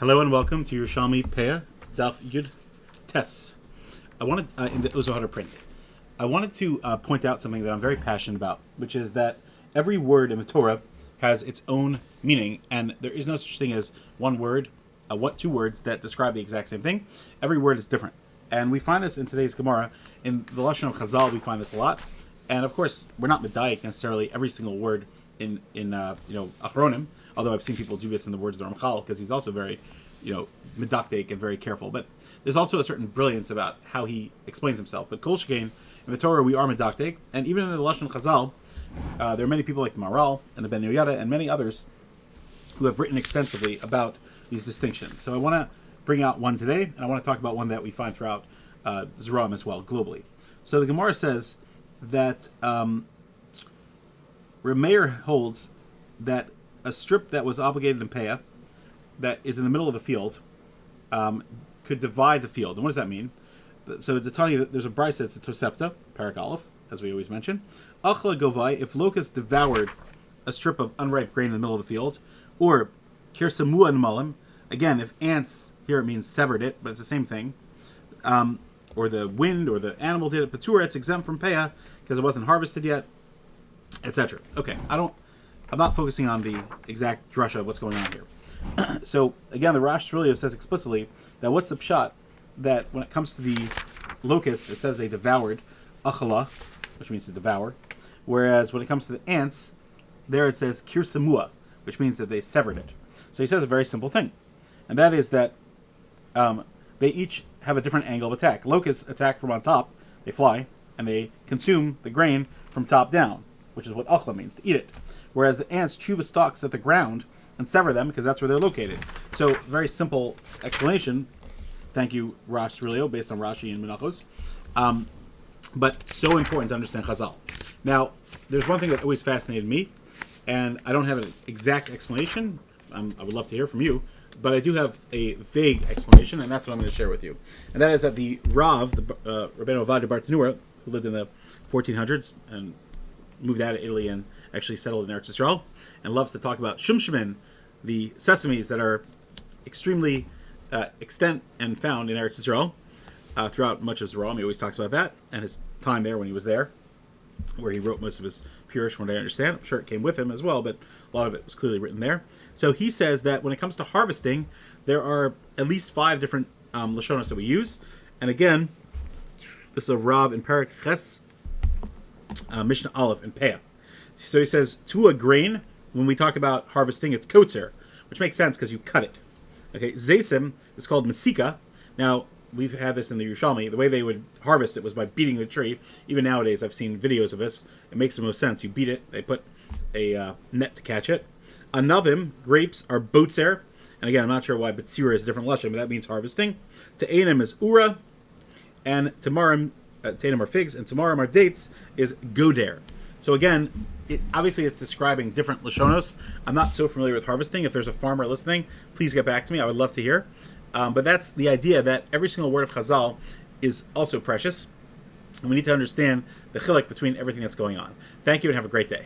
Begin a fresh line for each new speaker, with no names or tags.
Hello and welcome to Yerushalmi Peah Daf Yud Tes. I wanted in the Ozohar print. I wanted to point out something that I'm very passionate about, which is that every word in the Torah has its own meaning, and there is no such thing as one word, two words that describe the exact same thing. Every word is different, and we find this in today's Gemara. In the Lashon of Chazal, we find this a lot, and of course, we're not medayik necessarily every single word in Achronim. Although I've seen people do this in the words of the Ramchal, because he's also very, medactic and very careful. But there's also a certain brilliance about how he explains himself. But Kol Shekain, in the Torah, we are medactic, and even in the Lashon Chazal, there are many people like the Maral and the Ben Yoyada and many others who have written extensively about these distinctions. So I want to bring out one today, and I want to talk about one that we find throughout Zeram as well, globally. So the Gemara says that Rameir holds that a strip that was obligated in Peah, that is in the middle of the field, could divide the field. And what does that mean? So to tell you, there's a brayso that's a Tosefta, Parak Aleph, as we always mention. Achla Govai, if Locust devoured a strip of unripe grain in the middle of the field, or Kirsamua and Malim, again, if ants, here it means severed it, but it's the same thing, or the wind or the animal did it, Patura, it's exempt from Peah because it wasn't harvested yet, etc. Okay, I'm not focusing on the exact drasha of what's going on here. So, again, the Rosh Hashanah says explicitly that what's the pshat? That when it comes to the locust, it says they devoured achala, which means to devour. Whereas when it comes to the ants, there it says kirsamua, which means that they severed it. So he says a very simple thing. And that is that they each have a different angle of attack. Locusts attack from on top, they fly, and they consume the grain from top down, which is what achla means, to eat it. Whereas the ants chew the stalks at the ground and sever them because that's where they're located. So, very simple explanation. Thank you, Rosh Hashanah, based on Rashi and Menachos. But so important to understand Chazal. Now, there's one thing that always fascinated me, and I don't have an exact explanation. I would love to hear from you, but I do have a vague explanation, and that's what I'm going to share with you. And that is that the Rav, the Rabbeinu Ovadia Bar Tanura, who lived in the 1400s and moved out of Italy and actually settled in Eretz Yisrael, and loves to talk about shumshimin, the sesames that are extremely extent and found in Eretz Yisrael throughout much of Zeram. He always talks about that and his time there when he was there, where he wrote most of his Pirush, from what I understand. I'm sure it came with him as well, but a lot of it was clearly written there. So he says that when it comes to harvesting, there are at least 5 different lashonos that we use. And again, this is a Rav in Parak Ches, Mishnah Aleph in Peah. So he says, to a grain, when we talk about harvesting, it's kotzer, which makes sense because you cut it. Okay, zaysim is called masika. Now, we've had this in the Yerushalmi. The way they would harvest it was by beating the tree. Even nowadays, I've seen videos of this. It makes the most sense. You beat it. They put a net to catch it. Anavim, grapes, are botzer. And again, I'm not sure why Betsira is a different lashon, but that means harvesting. Te'enim is ura. And tamarim, te'enim are figs. And tamarim are dates, is goder. So again, obviously it's describing different lashonos. I'm not so familiar with harvesting. If there's a farmer listening, please get back to me. I would love to hear. But that's the idea that every single word of Chazal is also precious. And we need to understand the chilek between everything that's going on. Thank you and have a great day.